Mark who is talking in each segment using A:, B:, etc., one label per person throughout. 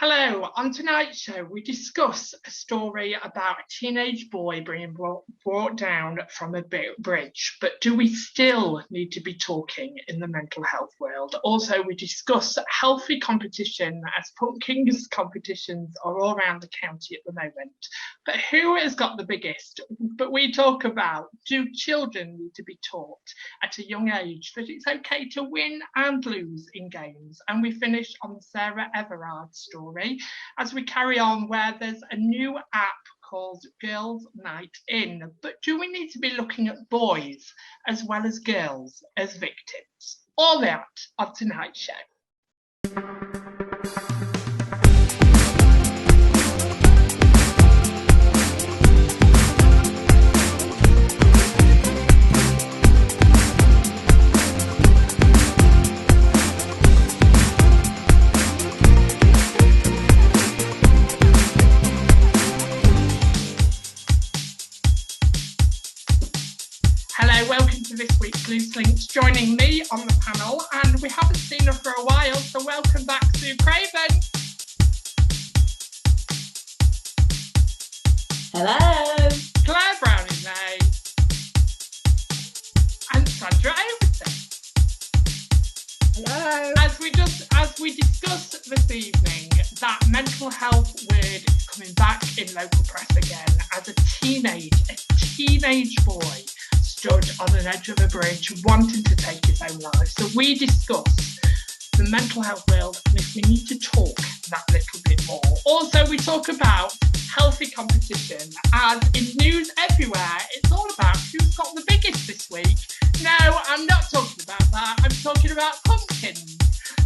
A: Hello, on tonight's show we discuss a story about a teenage boy being brought down from a bridge, but do we still need to be talking in the mental health world? Also, we discuss healthy competition as pumpkins competitions are all around the county at the moment. But who has got the biggest? But we talk about, do children need to be taught at a young age that it's okay to win and lose in games? And we finish on the Sarah Everard story as we carry on, where there's a new app called Girls Night In. But do we need to be looking at boys as well as girls as victims? All that on tonight's show. Welcome to this week's Loose Links. Joining me on the panel, and we haven't seen her for a while, so welcome back, Sue Craven.
B: Hello.
A: Claire Browning-May. And Sandra Overton.
C: Hello.
A: As we discussed this evening, that mental health word is coming back in local press again as a teenage boy stood on an edge of a bridge wanting to take his own life. So we discuss the mental health world and if we need to talk that little bit more. Also, we talk about healthy competition, as in news everywhere, it's all about who's got the biggest this week. No, I'm not talking about that. I'm talking about pumpkins.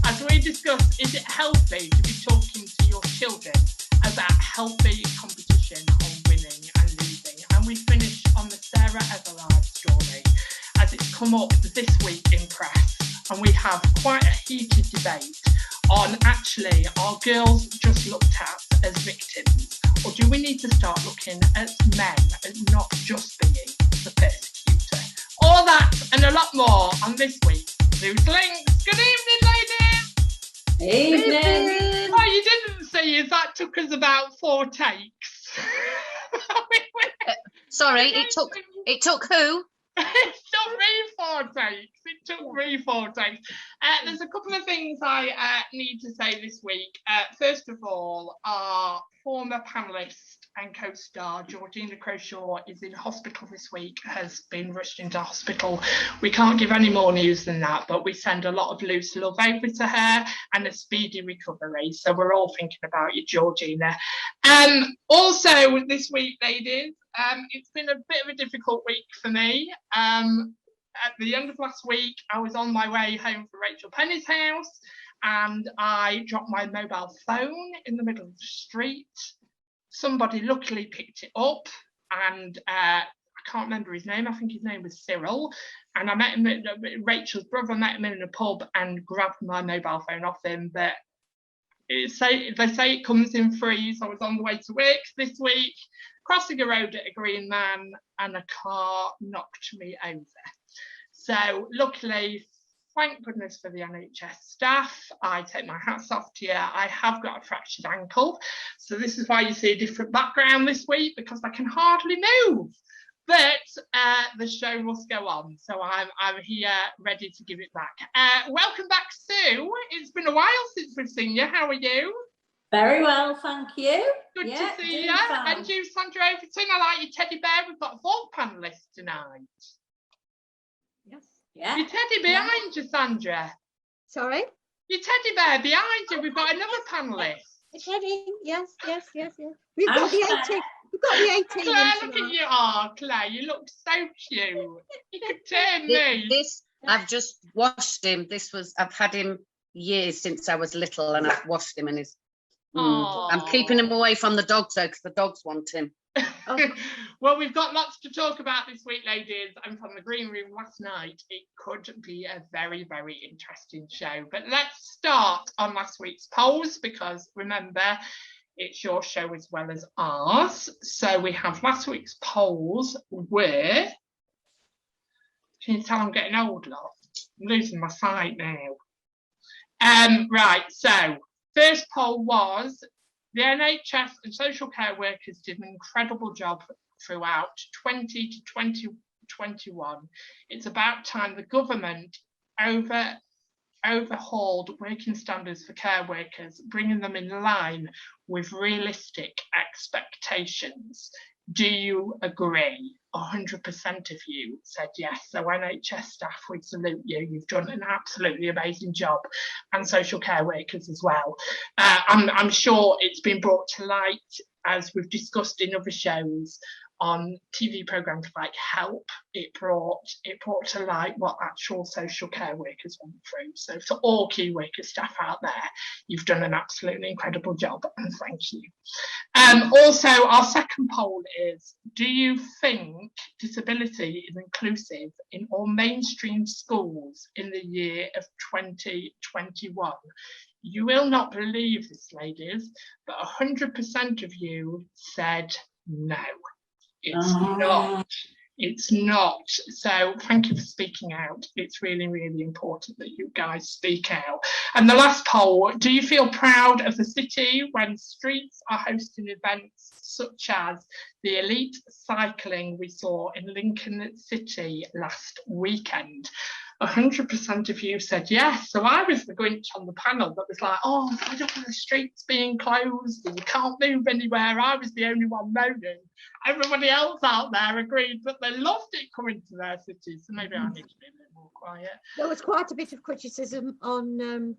A: As we discuss, is it healthy to be talking to your children about healthy competition on winning and losing? And we finish on the Sarah Everard story as it's come up this week in press, and we have quite a heated debate on actually, are girls just looked at as victims, or do we need to start looking at men as not just being the persecutor? All that and a lot more on this week's Loose Links. Good evening, ladies.
B: Evening.
A: What you didn't see is that took us about 4 takes.
C: Sorry, it took who?
A: It took me 4 takes. There's a couple of things I need to say this week. First of all, our former panellist and co-star Georgina Croshaw is in hospital this week, has been rushed into hospital. We can't give any more news than that, but we send a lot of loose love over to her and a speedy recovery. So we're all thinking about you, Georgina. Also this week, ladies, it's been a bit of a difficult week for me. At the end of last week, I was on my way home from Rachel Penny's house and I dropped my mobile phone in the middle of the street. Somebody luckily picked it up, and I can't remember his name. I think his name was Cyril. And I met him, Rachel's brother met him in a pub and grabbed my mobile phone off him. But they say it comes in threes. I was on the way to work this week, crossing a road at a green man, and a car knocked me over. So luckily, thank goodness for the NHS staff. I take my hats off to you. I have got a fractured ankle. So this is why you see a different background this week, because I can hardly move. But the show must go on. So I'm here ready to give it back. Welcome back, Sue. It's been a while since we've seen you. How are you?
B: Very well, thank you.
A: Good to see you. And you, Sandra Overton. I like your teddy bear. We've got 4 panellists tonight.
C: Yes.
B: Yeah.
A: Your teddy behind you, Sandra.
C: Sorry?
A: Your teddy bear behind you. We've got another panellist.
C: A teddy. Yes. We've got the 18. We've got the 18.
A: Claire, look at you. Oh, Claire, you look so cute. You could turn me.
D: This I've just washed him. I've had him years since I was little, and I've washed him, and I'm keeping him away from the dogs though, because the dogs want him.
A: Well, we've got lots to talk about this week, ladies, and from the green room last night, it could be a very, very interesting show. But let's start on last week's polls, because remember, it's your show as well as ours. So we have last week's polls were, can you tell I'm getting old, lot? I'm losing my sight now. Right, so First poll was the NHS and social care workers did an incredible job throughout 20 to 2021. It's about time the government overhauled working standards for care workers, bringing them in line with realistic expectations. Do you agree? 100% of you said yes. So NHS staff, we salute you. You've done an absolutely amazing job, and social care workers as well. I'm sure it's been brought to light, as we've discussed in other shows, on TV programmes like Help. It brought to light what actual social care workers went through. So to all key worker staff out there, you've done an absolutely incredible job, and thank you. Also, our second poll is, do you think disability is inclusive in all mainstream schools in the year of 2021? You will not believe this, ladies, but 100% of you said no. It's not. It's not. So thank you for speaking out. It's really, really important that you guys speak out. And the last poll, do you feel proud of the city when streets are hosting events such as the elite cycling we saw in Lincoln City last weekend? 100% of you said yes. So I was the Grinch on the panel that was like, oh, I don't want the streets being closed and you can't move anywhere. I was the only one moaning. Everybody else out there agreed that they loved it coming to their cities. So maybe I need to be a bit more quiet.
C: There was quite a bit of criticism on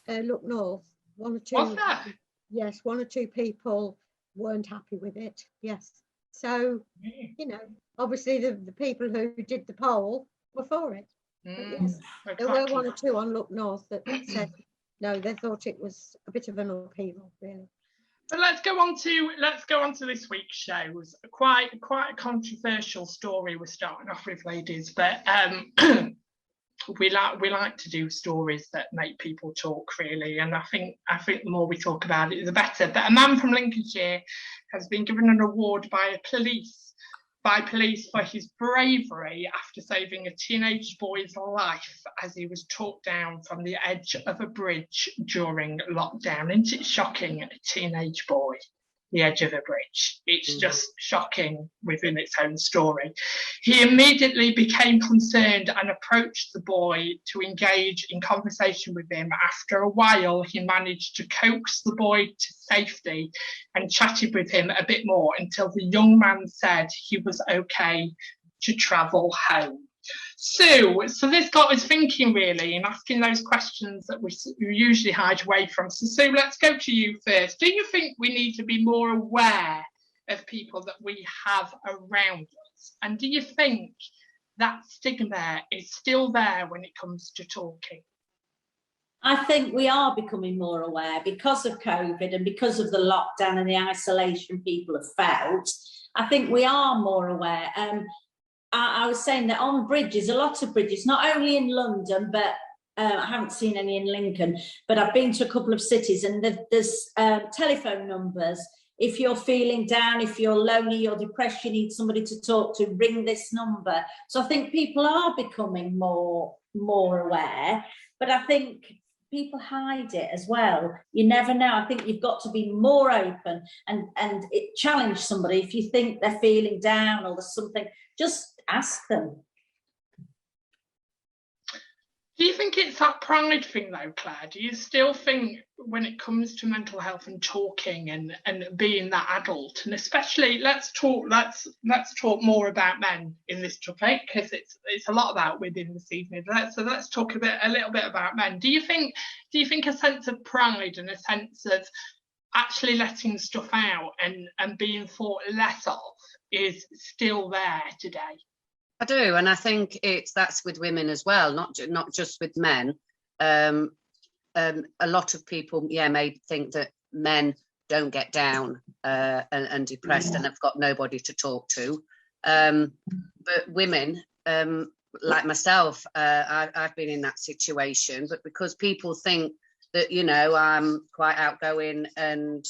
C: Look North. One or two.
A: Was there?
C: Yes, one or two people weren't happy with it. Yes. So, you know, obviously the people who did the poll were for it. But yes,
A: exactly.
C: there were one or two on Look North that said no, they thought it was a bit of an upheaval, really.
A: But let's go on to this week's shows. Quite a controversial story we're starting off with, ladies. But we like to do stories that make people talk, really. And I think the more we talk about it, the better. But a man from Lincolnshire has been given an award by police for his bravery after saving a teenage boy's life as he was talked down from the edge of a bridge during lockdown. Isn't it shocking? A teenage boy, the edge of a bridge. It's just shocking within its own story. He immediately became concerned and approached the boy to engage in conversation with him. After a while, he managed to coax the boy to safety and chatted with him a bit more until the young man said he was okay to travel home. So this got us thinking, really, and asking those questions that we usually hide away from. So Sue, let's go to you first. Do you think we need to be more aware of people that we have around us? And do you think that stigma is still there when it comes to talking?
B: I think we are becoming more aware because of COVID and because of the lockdown and the isolation people have felt. I think we are more aware. I was saying that on bridges, a lot of bridges, not only in London, but I haven't seen any in Lincoln, but I've been to a couple of cities and there's telephone numbers. If you're feeling down, if you're lonely, you're depressed, you need somebody to talk to, ring this number. So I think people are becoming more aware, but I think people hide it as well. You never know. I think you've got to be more open and challenge somebody. If you think they're feeling down or there's something, just ask them.
A: Do you think it's that pride thing though, Claire? Do you still think when it comes to mental health and talking and being that adult, and especially let's talk more about men in this topic because it's a lot about women this evening. So let's talk a little bit about men. Do you think a sense of pride and a sense of actually letting stuff out and being thought less of is still there today?
D: I do, and I think that's with women as well, not just with men. A lot of people, may think that men don't get down and depressed and have got nobody to talk to. But women, like myself, I've been in that situation. But because people think that I'm quite outgoing and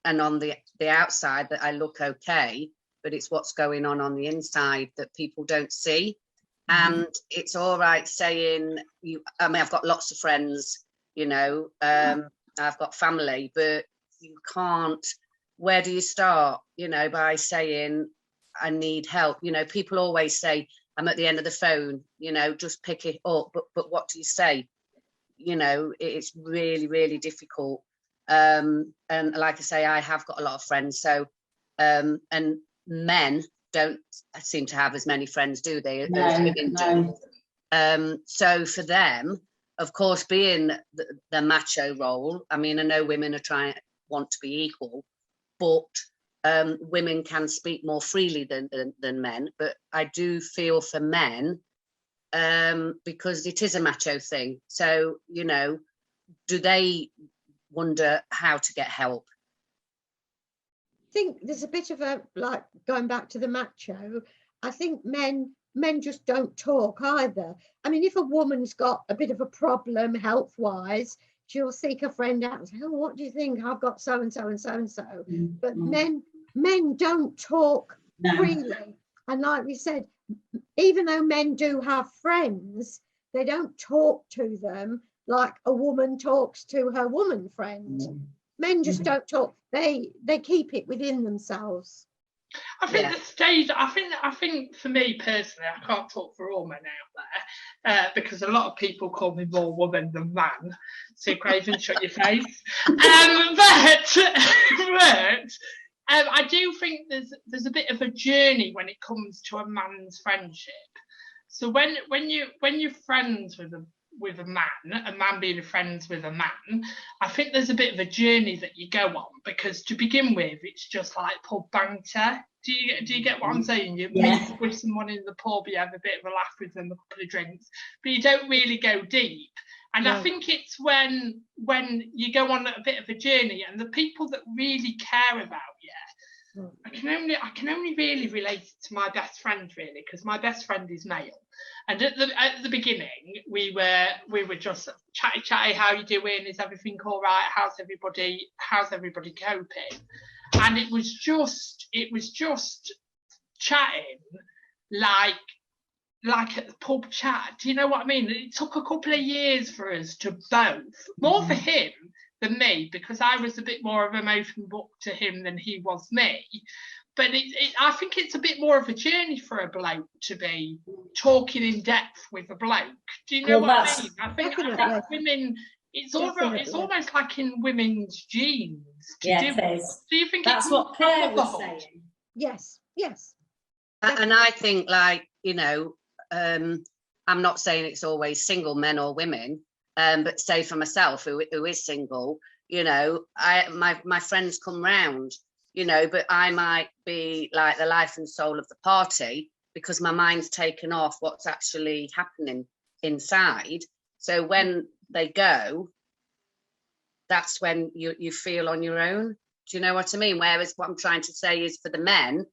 D: on the outside that I look okay. But it's what's going on the inside that people don't see. And it's all right saying I've got lots of friends, I've got family, but you can't. Where do you start? You know, by saying I need help. You know, people always say I'm at the end of the phone. You know, just pick it up. But what do you say? You know, it's really, really difficult. And like I say, I have got a lot of friends. So, and men don't seem to have as many friends, do they? As women do. So for them, of course, being the macho role, I mean, I know women want to be equal, but women can speak more freely than men. But I do feel for men, because it is a macho thing. So, you know, do they wonder how to get help?
C: I think there's a bit of a, like, going back to the macho, I think men just don't talk either. I mean, if a woman's got a bit of a problem health wise, she'll seek a friend out and say, oh, what do you think? I've got so and so and so and so. But men don't talk freely. And like we said, even though men do have friends, they don't talk to them like a woman talks to her woman friend. Men just don't talk. They keep it within themselves.
A: I think the stage. I think for me personally, I can't talk for all men out there, because a lot of people call me more woman than man. So Craven, shut your face. I do think there's a bit of a journey when it comes to a man's friendship. So when you're friends with a man being friends with a man, I think there's a bit of a journey that you go on, because to begin with, it's just like pub banter. Do you get what I'm saying? You meet with someone in the pub, you have a bit of a laugh with them, a couple of drinks, but you don't really go deep. And I think it's when you go on a bit of a journey, and the people that really care about you, I can only really relate it to my best friend, really, because my best friend is male. And at the beginning, we were just chatty, how you doing? Is everything all right? How's everybody coping? And it was just chatting like at the pub chat. Do you know what I mean? It took a couple of years for us to both, more for him than me, because I was a bit more of an open book to him than he was me. But I think it's a bit more of a journey for a bloke to be talking in depth with a bloke. Do you know what I mean? I think women, it's almost like in women's genes to do it. Do you think
B: that's what Claire was saying?
C: Yes.
D: And I think, like, you know, I'm not saying it's always single men or women, but say for myself, who is single, you know, my friends come round, you know, but I might be like the life and soul of the party because my mind's taken off what's actually happening inside. So when they go, that's when you feel on your own. Do you know what I mean? Whereas what I'm trying to say is for the men,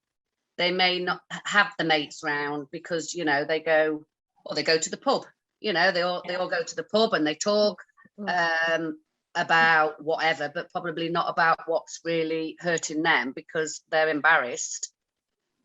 D: they may not have the mates round because, you know, they go to the pub. You know, they all go to the pub and they talk about whatever, but probably not about what's really hurting them because they're embarrassed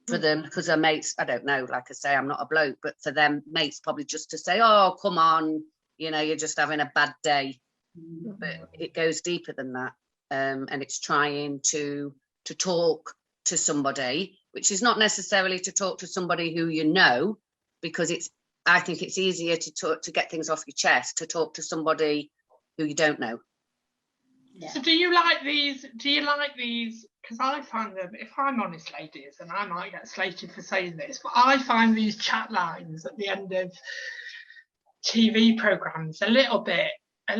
D: for them, because their mates, I don't know, like I say, I'm not a bloke, but for them mates probably just to say, oh, come on, you know, you're just having a bad day. But it goes deeper than that. And it's trying to talk to somebody, which is not necessarily to talk to somebody who you know, because I think it's easier to get things off your chest to talk to somebody who you don't know.
A: Yeah. So do you like these? Because I find them, if I'm honest, ladies, and I might get slated for saying this, but I find these chat lines at the end of TV programmes a little bit, I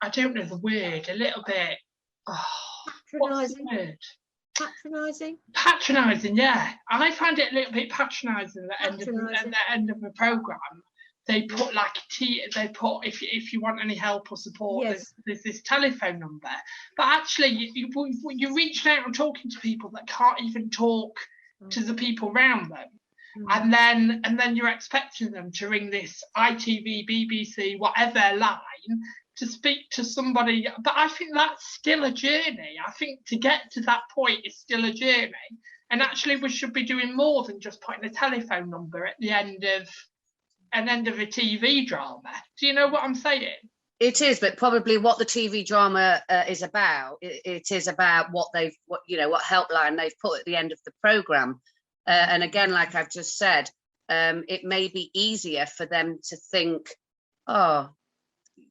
A: don't know the word, a little bit, what's the word? Patronising, yeah. I find it a little bit patronising at the end of a programme. They put if you want any help or support, there's this telephone number. But actually, you're reaching out and talking to people that can't even talk to the people around them, and then you're expecting them to ring this ITV, BBC, whatever line to speak to somebody. But I think that's still a journey. I think to get to that point is still a journey, and actually we should be doing more than just putting a telephone number at the end of a TV drama. Do you know what I'm saying?
D: It is, but probably what the TV drama is about. It is about what helpline they've put at the end of the programme. And again, like I've just said, it may be easier for them to think, oh,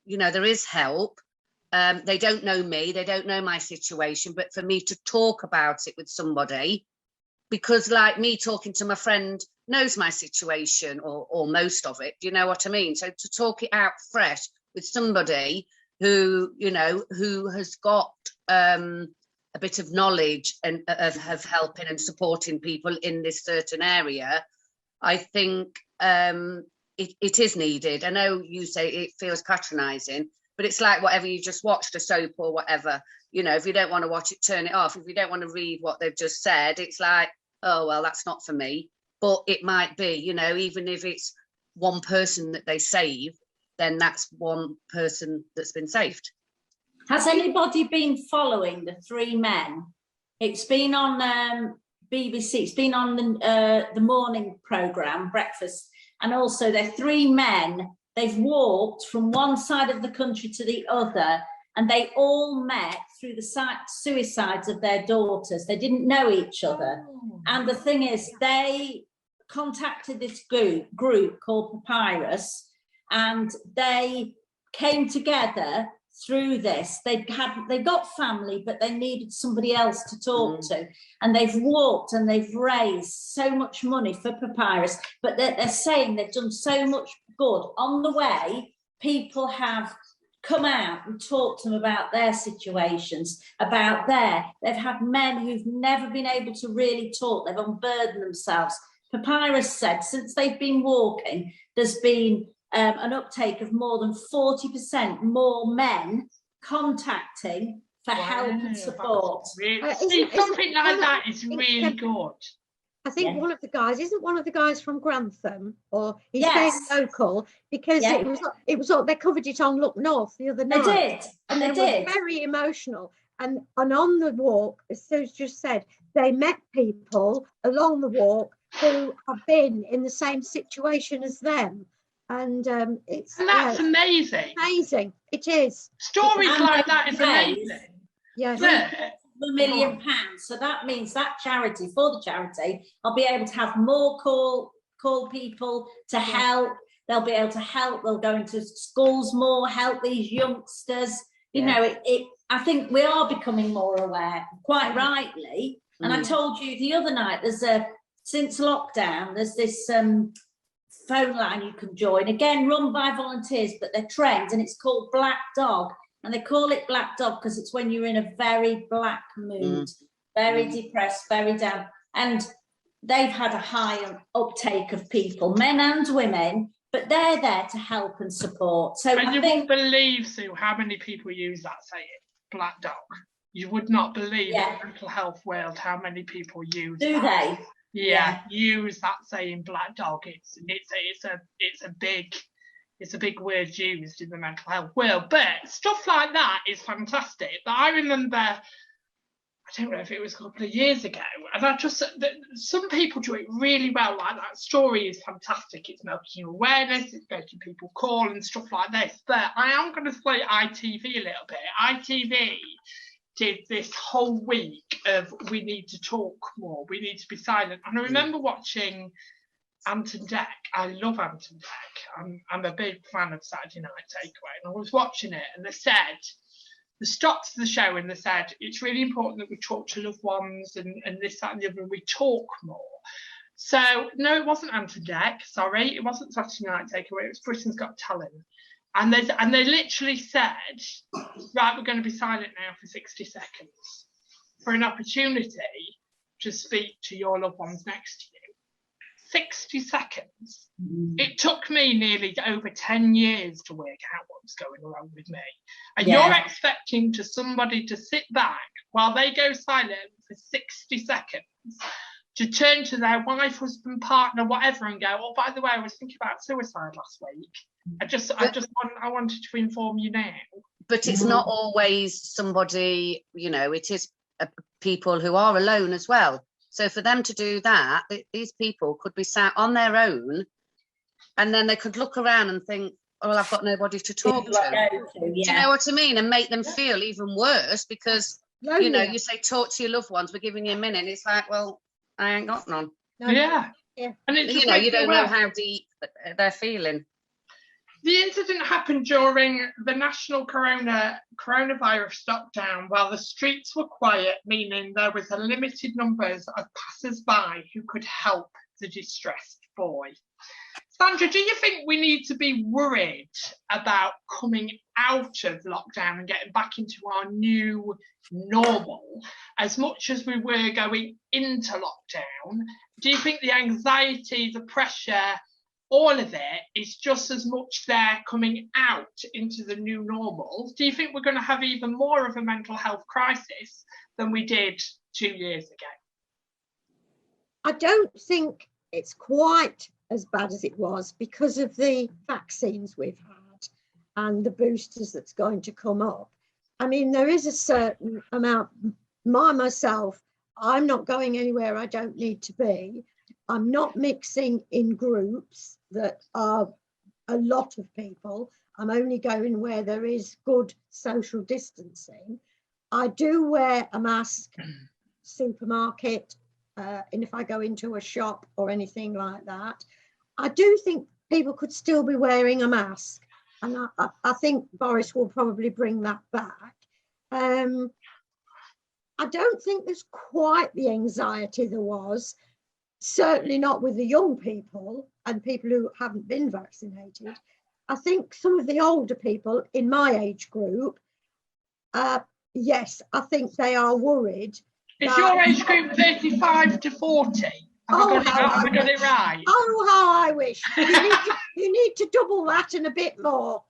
D: there is help. They don't know me, they don't know my situation, but for me to talk about it with somebody, because like me talking to my friend knows my situation or most of it, do you know what I mean? So to talk it out fresh with somebody who has got a bit of knowledge and of helping and supporting people in this certain area, I think it is needed. I know you say it feels patronising, but it's like whatever you just watched, a soap or whatever, if you don't want to watch it, turn it off. If you don't want to read what they've just said, it's like, oh, well, that's not for me. But it might be, even if it's one person that they save, then that's one person that's been saved.
B: Has anybody been following the three men? It's been on BBC, it's been on the morning programme, Breakfast, and also they're three men. They've walked from one side of the country to the other, and they all met through the suicides of their daughters. They didn't know each other. And the thing is, they contacted this group called Papyrus, and they came together through this. They got family, but they needed somebody else to talk to, and they've walked and they've raised so much money for Papyrus, but they're saying they've done so much good. On the way, people have come out and talked to them about their situations, they've had men who've never been able to really talk, they've unburdened themselves. Papyrus said since they've been walking, there's been an uptake of more than 40% more men contacting for help and support.
A: Something like that is really good.
C: I think one of the guys from Grantham, or he's very local, because it was they covered it on Look North the other night.
B: They did, and they did.
C: Very emotional. And on the walk, as Sue's just said, they met people along the walk who have been in the same situation as them. And
A: that's amazing.
C: Amazing, it is.
A: Stories like that is amazing.
C: Yes.
B: £1 million. So that means that charity, for the charity, I'll be able to have more call people to help. They'll be able to help. They'll go into schools more, help these youngsters. I think we are becoming more aware, quite rightly. And I told you the other night, since lockdown, there's this phone line you can join, again run by volunteers, but they're trained, and it's called Black Dog. And they call it Black Dog because it's when you're in a very black mood, very depressed, very down. And they've had a high uptake of people, men and women, but they're there to help and support. So
A: and you won't believe, Sue, how many people use that saying, Black Dog. You would not believe in the mental health world how many people use
B: Do
A: that.
B: they?
A: Yeah, use that saying, Black Dog. It's a big word used in the mental health world, but stuff like that is fantastic. But I remember, I don't know if it was a couple of years ago, and some people do it really well. Like that story is fantastic. It's making awareness, it's making people call and stuff like this. But I am going to play ITV a little bit. ITV did this whole week of we need to talk more, we need to be silent. And I remember watching Anton Deck. I love Anton Deck. I'm a big fan of Saturday Night Takeaway, and I was watching it, and they stopped the show and they said it's really important that we talk to loved ones and this, that, and the other, and we talk more. So no, it wasn't Anton Deck. Sorry, it wasn't Saturday Night Takeaway. It was Britain's Got Talent, and they literally said, right, we're going to be silent now for 60 seconds for an opportunity to speak to your loved ones next to you. 60 seconds. It took me nearly over 10 years to work out what was going wrong with me. And you're expecting somebody to sit back while they go silent for 60 seconds to turn to their wife, husband, partner, whatever, and go, oh, by the way, I was thinking about suicide last week. I wanted to inform you now.
D: But it's not always somebody, it is people who are alone as well. So for them to do that, these people could be sat on their own, and then they could look around and think, well, I've got nobody to talk to. Do you know what I mean? And make them feel even worse because, you know, you say talk to your loved ones, we're giving you a minute. It's like, well, I ain't got none.
A: No. Yeah. And it's,
D: you know, you don't know how deep they're feeling.
A: The incident happened during the national coronavirus lockdown while the streets were quiet, meaning there was a limited numbers of passers-by who could help the distressed boy. Sandra, do you think we need to be worried about coming out of lockdown and getting back into our new normal as much as we were going into lockdown? Do you think the anxiety, the pressure, all of it is just as much there coming out into the new normal? Do you think we're going to have even more of a mental health crisis than we did 2 years ago?
C: I don't think it's quite as bad as it was because of the vaccines we've had and the boosters that's going to come up. I mean, there is a certain amount, myself, I'm not going anywhere I don't need to be. I'm not mixing in groups that are a lot of people. I'm only going where there is good social distancing. I do wear a mask, supermarket, and if I go into a shop or anything like that. I do think people could still be wearing a mask, and I think Boris will probably bring that back. I don't think there's quite the anxiety there was, certainly not with the young people and people who haven't been vaccinated. I think some of the older people in my age group, yes, I think they are worried.
A: Is your age group 35 to 40? Have we got it right?
C: Oh, how I wish. You need to double that and a bit more.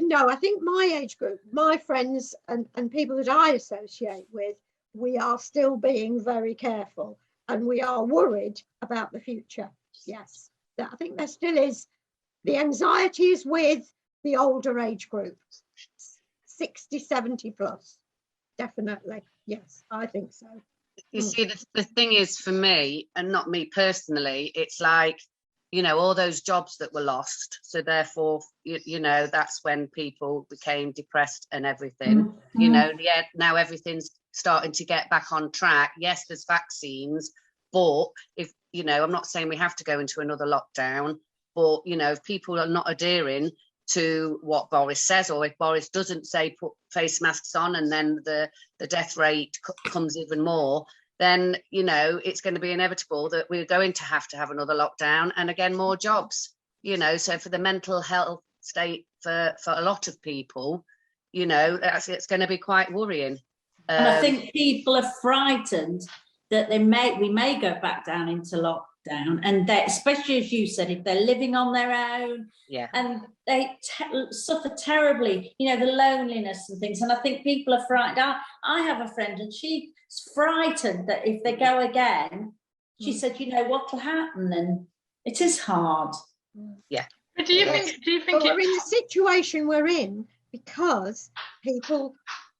C: No, I think my age group, my friends and people that I associate with, we are still being very careful and we are worried about the future. Yes, I think there still is. The anxiety is with the older age groups, 60, 70 plus. Definitely. Yes, I think so.
D: You see, the thing is for me, and not me personally, it's like, you know, all those jobs that were lost. So therefore, you know, that's when people became depressed and everything. You know, yeah, now everything's starting to get back on track. Yes, there's vaccines, but if, you know, I'm not saying we have to go into another lockdown, but, you know, if people are not adhering to what Boris says, or if Boris doesn't say put face masks on and then the death rate comes even more, then, you know, it's going to be inevitable that we're going to have another lockdown and again more jobs, you know. So for the mental health state for a lot of people, you know, it's going to be quite worrying.
B: And I think people are frightened that we may go back down into lockdown, and they, especially as you said, if they're living on their own, and they suffer terribly, you know, the loneliness and things. And I think people are frightened. I have a friend and she's frightened that if they go again, she said, you know, what will happen, and it is hard.
D: Yeah.
A: But do you think
C: we're in the situation we're in because people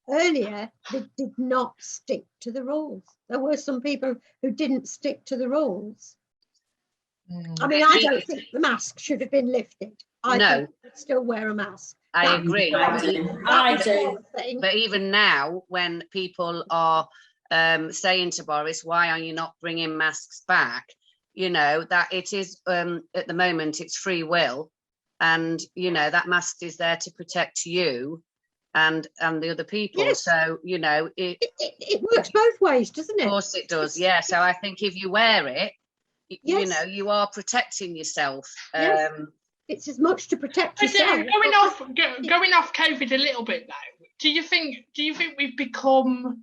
C: earlier they did not stick to the rules. There were some people who didn't stick to the rules. I mean, I don't think the mask should have been lifted. I think you still wear a mask.
D: I agree.
B: I do.
D: But even now, when people are saying to Boris, why are you not bringing masks back? You know, that it is, at the moment, it's free will. And, you know, that mask is there to protect you and the other people. Yes. So, you know,
C: it works both ways, doesn't it?
D: Of course it does, yeah. So I think if you wear it, you know, you are protecting yourself.
C: Yes. It's as much to protect yourself.
A: Going off COVID a little bit though, do you think we've become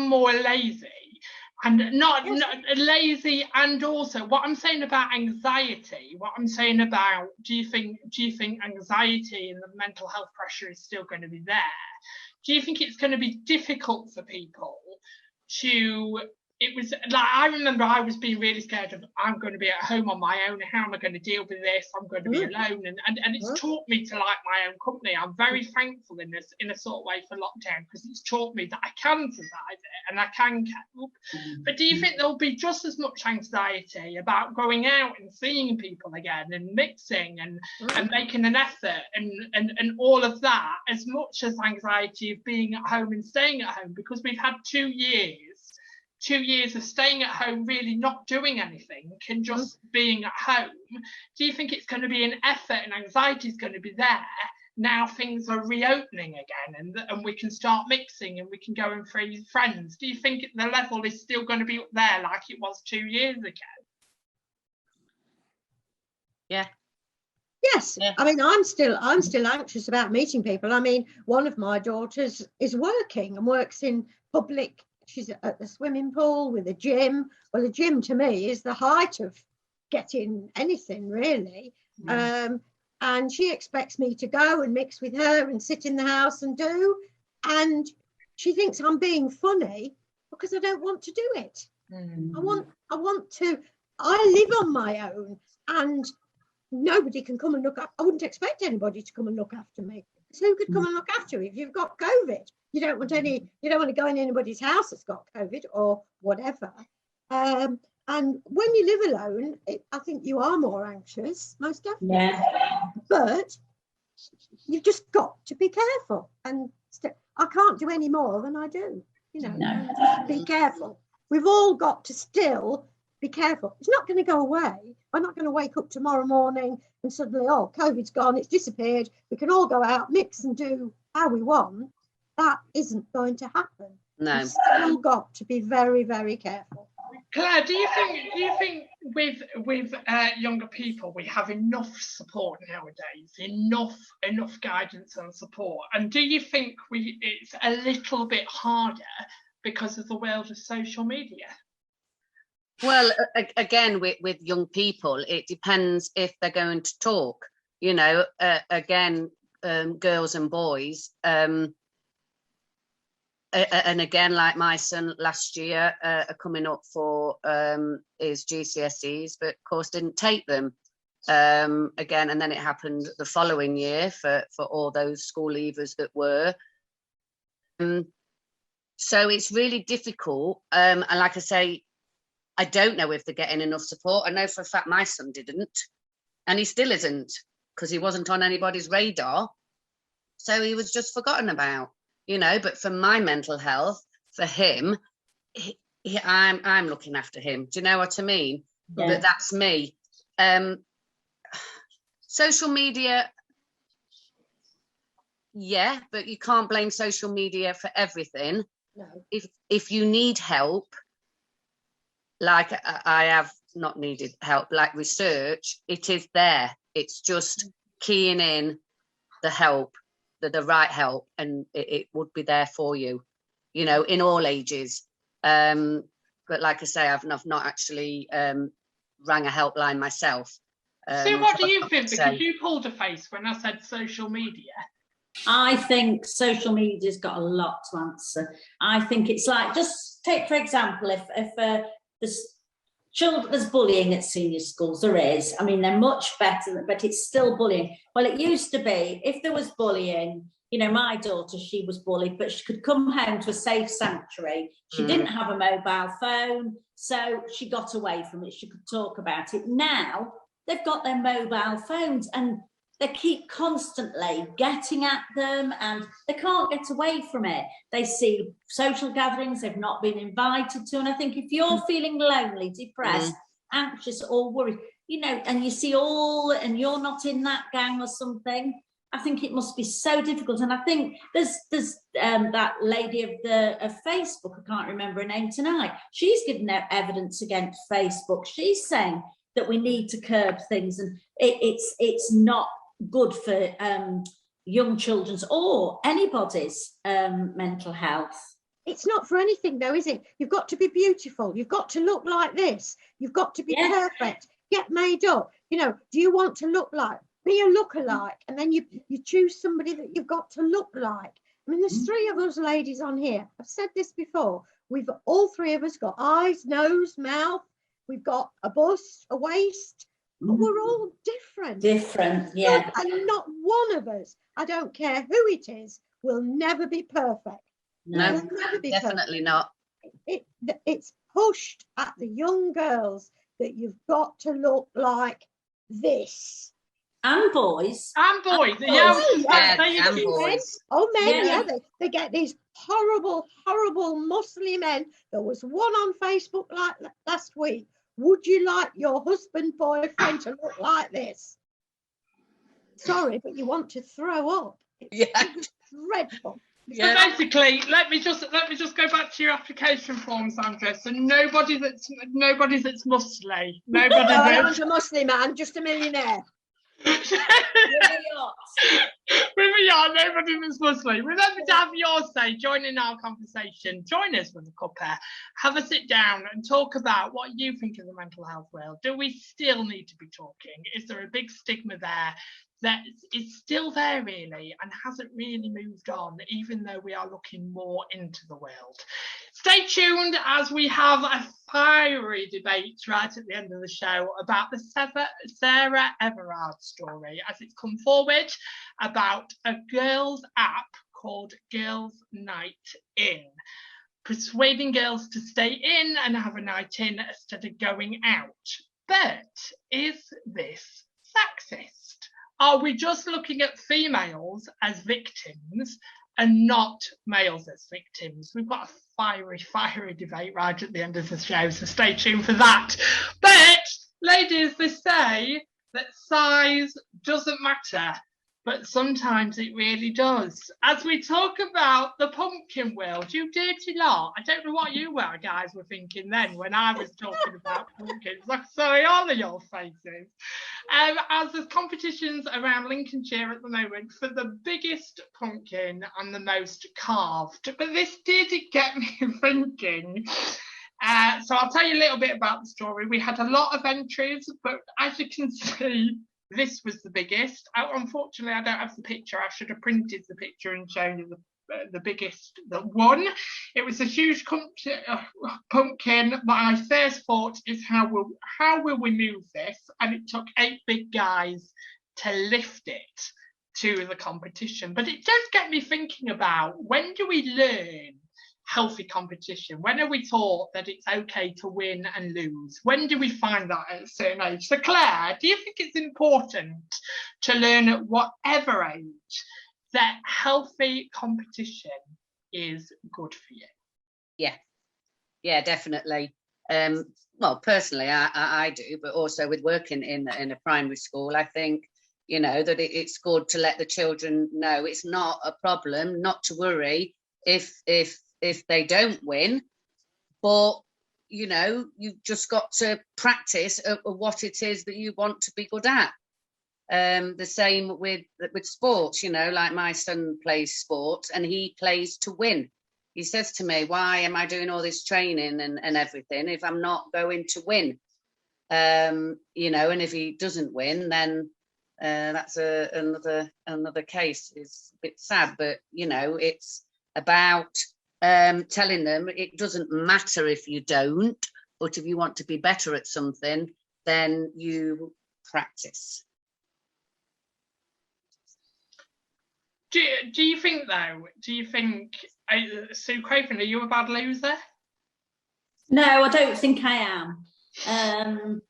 A: more lazy? And not lazy, and also what I'm saying about anxiety, do you think anxiety and the mental health pressure is still going to be there? Do you think it's going to be difficult for people to it was like, I remember I was being really scared of, I'm going to be at home on my own. How am I going to deal with this? I'm going to be alone. And it's taught me to like my own company. I'm very thankful in a sort of way for lockdown, because it's taught me that I can survive it and I can cope. But do you think there'll be just as much anxiety about going out and seeing people again and mixing and making an effort and all of that, as much as anxiety of being at home and staying at home? Because we've had 2 years of staying at home, really not doing anything and just being at home. Do you think it's going to be an effort and anxiety is going to be there now things are reopening again and we can start mixing and we can go and see friends? Do you think the level is still going to be up there like it was 2 years ago?
D: Yeah.
C: Yes, yeah. I mean, I'm still anxious about meeting people. I mean, one of my daughters is working and works in public. She's at the swimming pool with a gym. Well, a gym to me is the height of getting anything, really. And she expects me to go and mix with her and sit in the house and do. And she thinks I'm being funny because I don't want to do it. I want to. I live on my own, and nobody can come and look up. I wouldn't expect anybody to come and look after me. So who could come and look after you if you've got COVID? You don't want to go in anybody's house that's got COVID or whatever. And when you live alone, I think you are more anxious, most definitely.
B: Yeah.
C: But you've just got to be careful. And I can't do any more than I do. Just be careful. We've all got to still be careful. It's not going to go away. I'm not going to wake up tomorrow morning and suddenly, COVID's gone, it's disappeared. We can all go out, mix and do how we want. That isn't going to happen.
D: No.
C: We've still got to be very, very careful.
A: Claire, do you think with younger people we have enough support nowadays, enough guidance and support? And do you think it's a little bit harder because of the world of social media?
D: Well, again, with young people, it depends if they're going to talk. Girls and boys. And again, like my son last year, are coming up for his GCSEs, but of course didn't take them. Again, and then it happened the following year for all those school leavers that were. So it's really difficult. And like I say, I don't know if they're getting enough support. I know for a fact my son didn't, and he still isn't, because he wasn't on anybody's radar. So he was just forgotten about. But for my mental health, for him, I'm looking after him. Do you know what I mean? Yeah. But that's me. Social media, yeah, but you can't blame social media for everything.
C: No.
D: If you need help, like I have not needed help, like research, it is there. It's just keying in the help. The right help, and it would be there for you, in all ages. But like I say, I've not actually rang a helpline myself.
A: So what do you think? Because you pulled a face when I said social media.
B: I think social media's got a lot to answer. I think it's like, just take for example, if there's bullying at senior schools, there is. I mean, they're much better, but it's still bullying. Well, it used to be, if there was bullying, my daughter, she was bullied, but she could come home to a safe sanctuary. She didn't have a mobile phone, so she got away from it. She could talk about it. Now, they've got their mobile phones and they keep constantly getting at them and they can't get away from it. They see social gatherings they've not been invited to. And I think if you're feeling lonely, depressed, anxious or worried, and you see and you're not in that gang or something, I think it must be so difficult. And I think there's that lady of Facebook, I can't remember her name tonight. She's given evidence against Facebook. She's saying that we need to curb things, and it's not good for young children's or anybody's mental health.
C: It's not for anything though, is it? You've got to be beautiful. You've got to look like this. You've got to be perfect. Get made up. Do you want to look like? Be a lookalike, and then you choose somebody that you've got to look like. I mean, there's 3 of us ladies on here. I've said this before. We've all three of us got eyes, nose, mouth. We've got a bust, a waist, but we're all different.
B: Different, yeah.
C: And not one of us, I don't care who it is, will never be perfect.
D: No,
C: Will never be
D: definitely
C: perfect.
D: not.
C: It's pushed at the young girls that you've got to look like this.
B: And boys.
A: And boys.
C: Oh,
A: Yeah,
D: and boys.
C: Men,
B: Yeah.
C: they get these horrible, muscly men. There was one on Facebook like last week. Would you like your husband, boyfriend to look like this? Sorry, but you want to throw up. It's dreadful.
A: So basically, let me just go back to your application form, Sandra. So nobody that's muscly, nobody that's
C: I'm a muslim man, just a millionaire.
A: with a yacht, nobody that's musly. Remember to have your say, join in our conversation, join us with a cuppa, have a sit down and talk about what you think of the mental health world. Do we still need to be talking? Is there a big stigma there that is still there really and hasn't really moved on, even though we are looking more into the world? Stay tuned as we have a fiery debate right at the end of the show about the Sarah Everard story as it's come forward about a girls' app called Girls' Night In, persuading girls to stay in and have a night in instead of going out. But is this sexist? Are we just looking at females as victims and not males as victims? We've got a fiery debate right at the end of the show, so stay tuned for that. But, ladies, they say that size doesn't matter, but sometimes it really does. As we talk about the pumpkin world, you dirty lot. I don't know what you guys were thinking then when I was talking about pumpkins. Like, sorry, all of your faces. As there's competitions around Lincolnshire at the moment for the biggest pumpkin and the most carved. But this did get me thinking. So I'll tell you a little bit about the story. We had a lot of entries, but as you can see, this was the biggest. Unfortunately, I don't have the picture. I should have printed the picture and shown you the biggest that won. It was a huge pumpkin. My first thought is how will we move this? And it took 8 big guys to lift it to the competition. But it does get me thinking about, when do we learn healthy competition? When are we taught that it's okay to win and lose? When do we find that at a certain age? So Claire, do you think it's important to learn at whatever age that healthy competition is good for you?
D: Yeah, definitely. Well, personally, I do, but also with working in a primary school, I think, that it's good to let the children know it's not a problem, not to worry if they don't win, but you've just got to practice what it is that you want to be good at. The same with sports, like my son plays sports and he plays to win. He says to me, why am I doing all this training and everything if I'm not going to win? And if he doesn't win, then that's another case. It's a bit sad, but it's about telling them it doesn't matter if you don't, but if you want to be better at something, then you practice.
A: Do you think though? Sue Craven, are you a bad loser?
B: No, I don't think I am.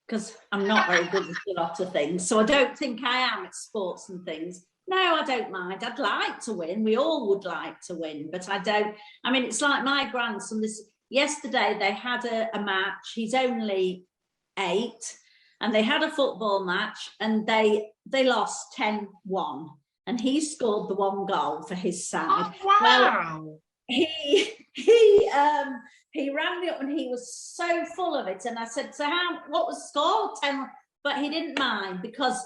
B: Because I'm not very good at a lot of things. So I don't think I am at sports and things. No, I don't mind. I'd like to win. We all would like to win, but I don't. I mean, it's like my grandson. Yesterday they had a match. He's only 8, and they had a football match, and they lost 10-1, and he scored the 1 goal for his side.
A: Oh, wow!
B: Well, he rang me up and he was so full of it, and I said, "So what was scored?" 10, but he didn't mind because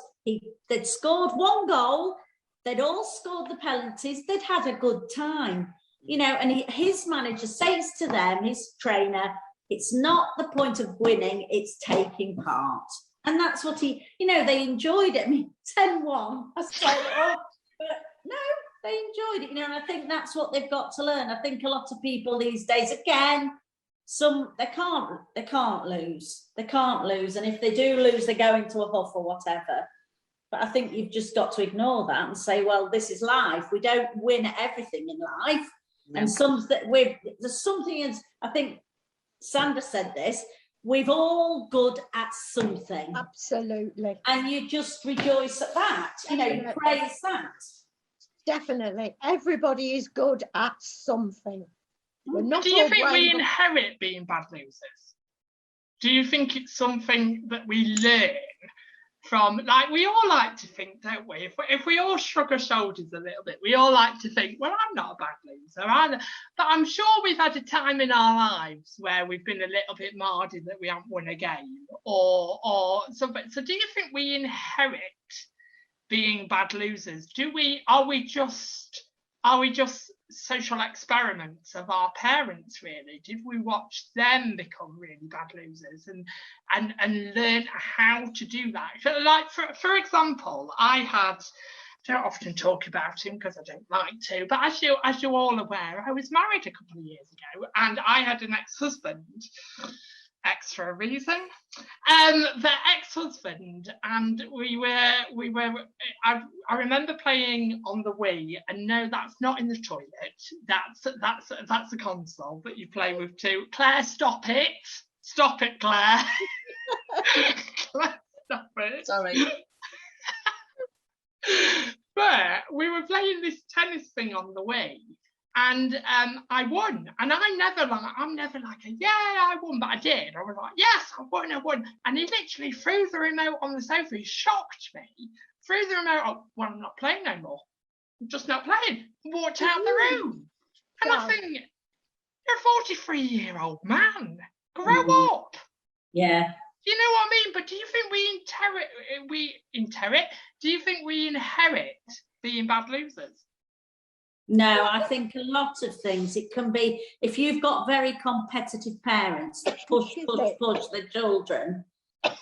B: they'd scored 1 goal. They'd all scored the penalties. They'd had a good time, and his manager says to them, his trainer, it's not the point of winning, it's taking part. And that's what they enjoyed it. I mean, 10-1. I was like, but no, they enjoyed it, you know, and I think that's what they've got to learn. I think a lot of people these days, again, they can't lose, and if they do lose, they go into a huff or whatever. But I think you've just got to ignore that and say, well, this is life. We don't win at everything in life, and there's something is. I think Sandra said this. We've all good at something.
C: Absolutely.
B: And you just rejoice at that. You know, you praise that.
C: Definitely. Everybody is good at something. We're not
A: Do you
C: all
A: think we
C: brave.
A: inherit being bad losers? Do you think it's something that we learn from, like, we all like to think, don't we? If we all shrug our shoulders a little bit, we all like to think, well, I'm not a bad loser either. But I'm sure we've had a time in our lives where we've been a little bit mardy that we haven't won a game or something. So do you think we inherit being bad losers? Are we just social experiments of our parents, really? Did we watch them become really bad losers and learn how to do that? So, like, for example, I don't often talk about him because I don't like to, but as you're all aware, I was married a couple of years ago, and I had an ex-husband, ex for a reason, the ex-husband, and I remember playing on the Wii, and no, that's not in the toilet, that's a console that you play with too. Claire, stop it, Claire. Claire, stop it.
D: Sorry.
A: But we were playing this tennis thing on the Wii, and I won. And I'm never like, yeah, I won, but I did. I was like, yes, I won. And he literally threw the remote on the sofa. He shocked me. Threw the remote. Oh, well, I'm not playing no more. I'm just not playing. Walked out the room. And I think, you're a 43-year-old man. Grow up.
B: Yeah.
A: Do you know what I mean? But do you think do you think we inherit being bad losers?
B: No, I think a lot of things, it can be, if you've got very competitive parents that push their children,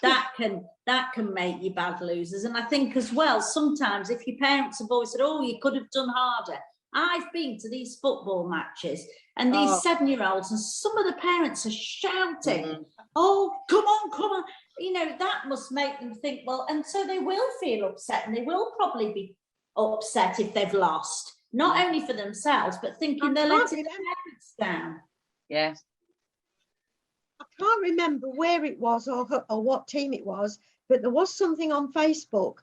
B: that can make you bad losers. And I think as well, sometimes if your parents have always said, oh, you could have done harder. I've been to these football matches and these 7-year-olds, and some of the parents are shouting, oh, come on. You know, that must make them think, well, and so they will feel upset, and they will probably be upset if they've lost, not only for themselves, but thinking they're letting their parents down.
D: Yes.
C: I can't remember where it was or what team it was, but there was something on Facebook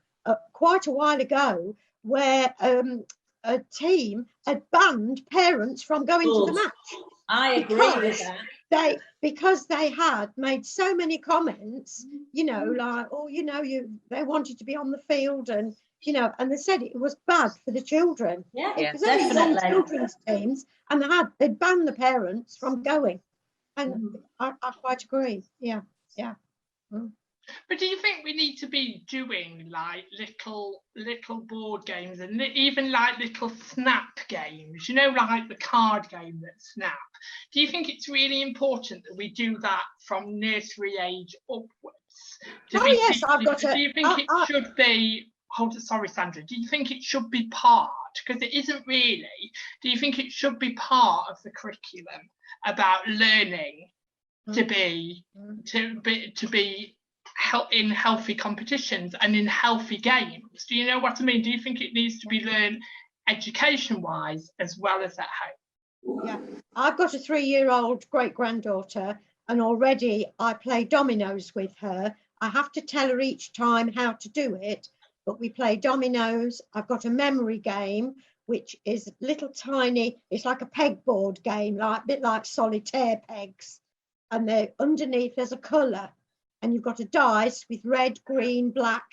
C: quite a while ago where a team had banned parents from going to the match.
B: I agree with that.
C: Because they had made so many comments, you know, like, oh, you know, they wanted to be on the field, and you know, and they said it was bad for the children.
B: Yeah,
C: because definitely. Children's teams, and they'd banned the parents from going, and I quite agree. Yeah.
A: But do you think we need to be doing like little board games and even like little snap games, you know, like the card game that's Snap? Do you think it's really important that we do that from nursery age upwards?
C: Yes, I've got it.
A: Do you think it should be, sorry, Sandra, do you think it should be part, because it isn't really, do you think it should be part of the curriculum about learning to be in healthy competitions and in healthy games? Do you know what I mean? Do you think it needs to be learned education-wise as well as at home?
C: Yeah, I've got a 3-year-old great-granddaughter, and already I play dominoes with her. I have to tell her each time how to do it, but we play dominoes. I've got a memory game, which is little tiny, it's like a pegboard game, like a bit like solitaire pegs, and underneath there's a colour. And you've got a dice with red, green, black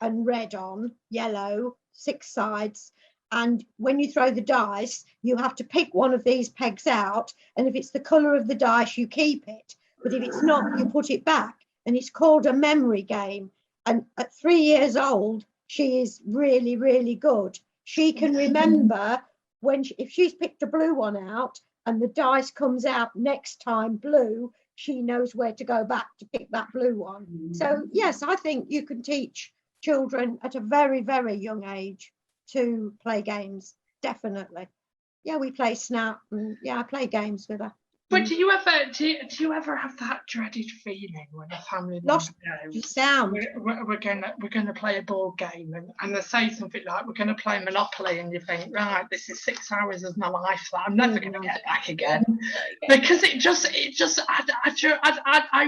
C: and red on, yellow, 6 sides. And when you throw the dice, you have to pick one of these pegs out. And if it's the colour of the dice, you keep it. But if it's not, you put it back. And it's called a memory game. And at 3 years old, she is really, really good. She can remember if she's picked a blue one out and the dice comes out next time blue, she knows where to go back to pick that blue one. So yes, I think you can teach children at a very, very young age to play games. definitely. Yeah, we play Snap, and yeah, I play games with her.
A: But do you ever have that dreaded feeling when a family member
C: Lost
A: goes,
C: sound.
A: we're gonna play a board game, and they say something like, we're gonna play Monopoly, and you think, right, this is 6 hours of my life that I'm never gonna get back again, because I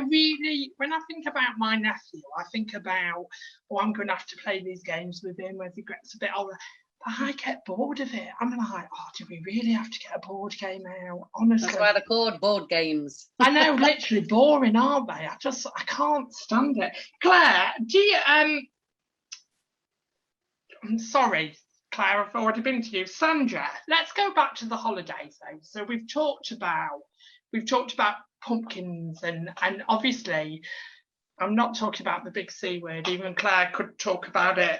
A: really, when I think about my nephew, I think about, oh, I'm gonna have to play these games with him as he gets a bit older. I get bored of it. I'm like, oh, do we really have to get a board game out? Honestly.
D: That's why they're called board games.
A: I know, literally boring, aren't they? I can't stand it. Claire, do you, I'm sorry, Claire, I've already been to you. Sandra, let's go back to the holidays though. So we've talked about pumpkins, and obviously I'm not talking about the big C word. Even Claire could talk about it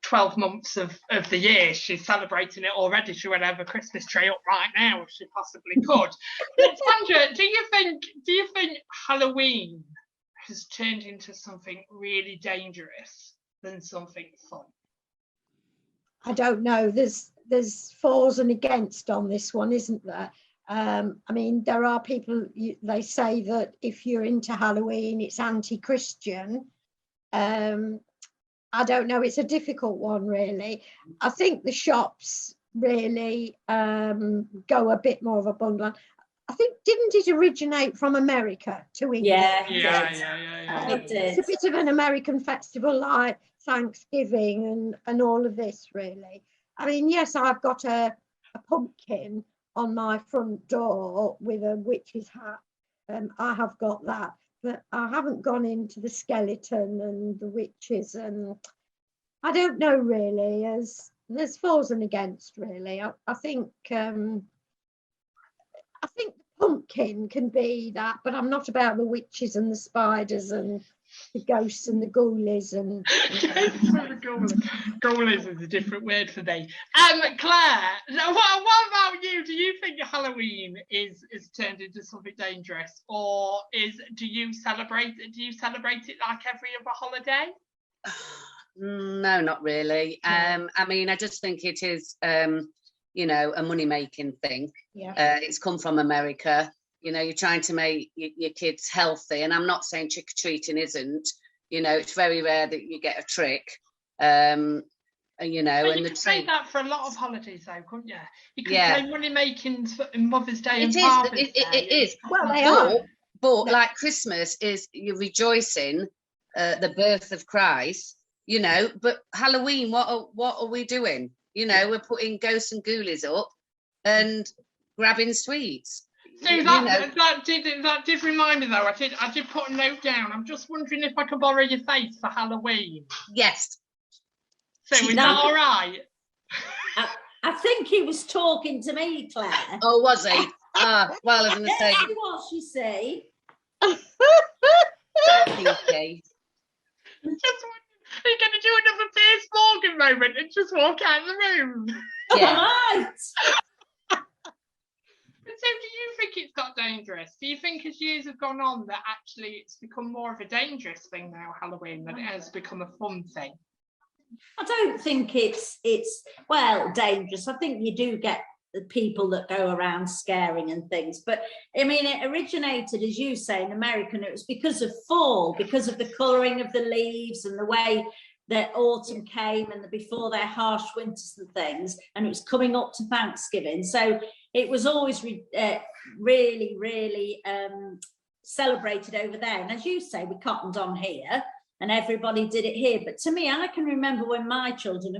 A: 12 months of the year. She's celebrating it already. She would have a Christmas tree up right now if she possibly could. But Sandra, do you think Halloween has turned into something really dangerous than something fun?
C: I don't know. There's fors and against on this one, isn't there? I mean, there are people, they say that if you're into Halloween, it's anti-Christian. I don't know. It's a difficult one, really. I think the shops really go a bit more of a bundle. I think, didn't it originate from America to England?
A: Yeah.
B: It did.
C: It's a bit of an American festival like Thanksgiving and all of this, really. I mean, yes, I've got a pumpkin on my front door with a witch's hat. I have got that. But I haven't gone into the skeleton and the witches, and I don't know really. As there's fors and against, really. I think the pumpkin can be that, but I'm not about the witches and the spiders and the ghosts and the ghoulies and.
A: Ghoulies is a different word for me. Claire, what about you? Do you think Halloween is turned into something dangerous, or do you celebrate it like every other holiday?
D: No, not really. I mean, I just think it is, a money-making thing.
C: Yeah.
D: It's come from America. You're trying to make your kids healthy, and I'm not saying trick-or-treating isn't. It's very rare that you get a trick.
A: But you could say that for a lot of holidays, though, couldn't you? You could say money-making for Mother's Day and Father's Day.
D: It is.
C: Well, they are.
D: But like Christmas is you're rejoicing the birth of Christ, but Halloween, what are we doing? We're putting ghosts and ghoulies up and grabbing sweets.
A: So that did remind me, though. I did put a note down. I'm just wondering if I could borrow your face for Halloween.
D: Yes.
A: So is that all right?
B: I think he was talking to me, Claire.
D: Oh, was he? Well, I was going to say.
B: He was, you see.
D: Okay.
A: Just wondering, are you going to do another Piers Morgan moment and just walk out of the room?
D: Yeah.
B: Right.
A: So do you think it's got dangerous? Do you think as years have gone on that actually it's become more of a dangerous thing now, Halloween, than it has become a fun thing?
B: I don't think it's dangerous. I think you do get the people that go around scaring and things. But I mean, it originated, as you say, in America, and it was because of fall, because of the colouring of the leaves and the way that autumn came and before their harsh winters and things, and it was coming up to Thanksgiving. So it was always really, really celebrated over there. And as you say, we cottoned on here and everybody did it here. But to me, I can remember when my children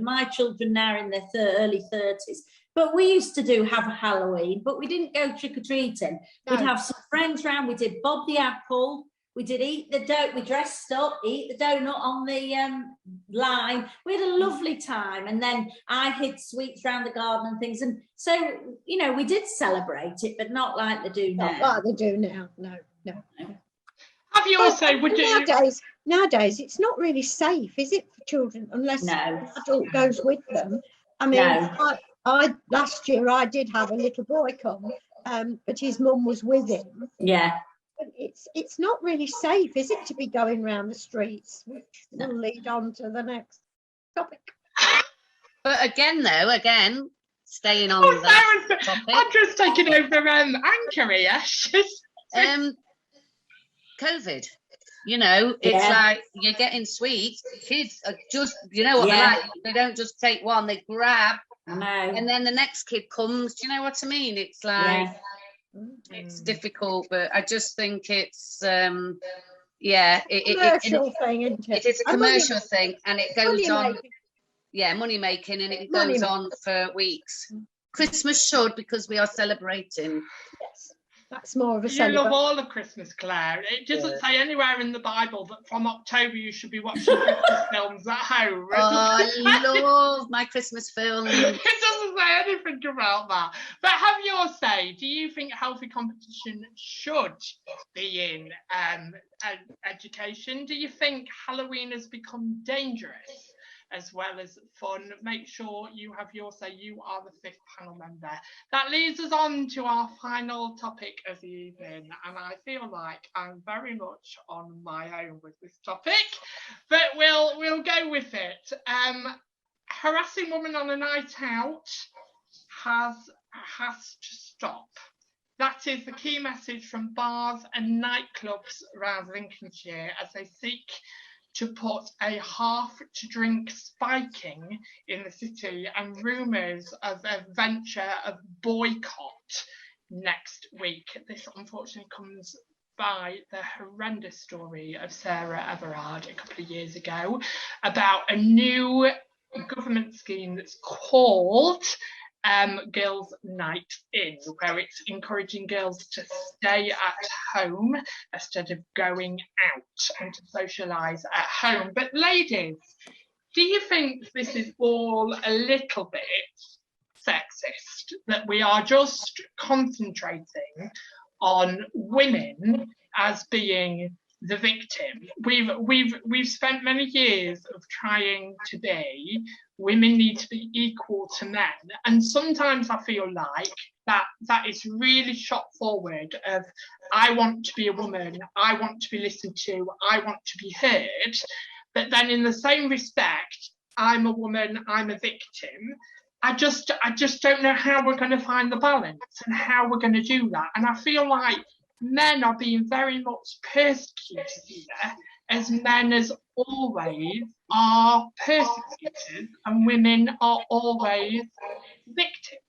B: now are in their early 30s, but we used to have a Halloween, but we didn't go trick-or-treating. No. We'd have some friends around. We did Bob the Apple. We did eat the dough. We dressed up, eat the donut on the line. We had a lovely time. And then I hid sweets around the garden and things. And so, we did celebrate it, but not like they do now.
C: Not like they do now. No.
A: Have you also...
C: Nowadays, it's not really safe, is it, for children, unless an adult goes with them? I mean, I last year I did have a little boy come, but his mum was with him.
B: Yeah.
C: But it's not really safe, is it, to be going around the streets, which will lead on to the next topic.
D: But again, staying on
A: Oh,
D: that
A: Sarah's,
D: topic.
A: I'm just taking over anchor here.
D: COVID. You know, it's
B: Yeah.
D: like you're getting sweet. Kids are just, you know what they're like. They don't just take one, they grab,
B: I know.
D: and then the next kid comes. Do you know what I mean? It's like, it's difficult, but I just think it's,
C: commercial thing, isn't it?
D: it is a commercial thing, and it goes
C: money
D: on.
C: making.
D: Yeah, money making, and it
C: Money
D: goes
C: making.
D: on for weeks. Christmas should, because we are celebrating.
C: Yes, that's more of a
A: You love
C: celebration.
A: all of Christmas, Claire. It doesn't say anywhere in the Bible that from October you should be watching Christmas films at home.
D: Oh, I love my Christmas film.
A: It doesn't say anything about that. But have your say. Do you think healthy competition should be in education? Do you think Halloween has become dangerous as well as fun? Make sure you have your say. You are the fifth panel member. That leads us on to our final topic of the evening, and I feel like I'm very much on my own with this topic, but we'll go with it. Harassing women on a night out has to stop. That is the key message from bars and nightclubs around Lincolnshire as they seek to put a half to drink spiking in the city and rumours of a venture of boycott next week. This unfortunately comes by the horrendous story of Sarah Everard a couple of years ago about a new government scheme that's called Girls' Night In, where it's encouraging girls to stay at home instead of going out and to socialise at home. But ladies, do you think this is all a little bit sexist, that we are just concentrating on women as being the victim? We've spent many years of trying to be, women need to be equal to men, and sometimes I feel like that is really shot forward of, I want to be a woman, I want to be listened to, I want to be heard, but then in the same respect, I'm a woman, I'm a victim. I just don't know how we're going to find the balance and how we're going to do that. And I feel like men are being very much persecuted here, as men as always are persecutors and women are always victims.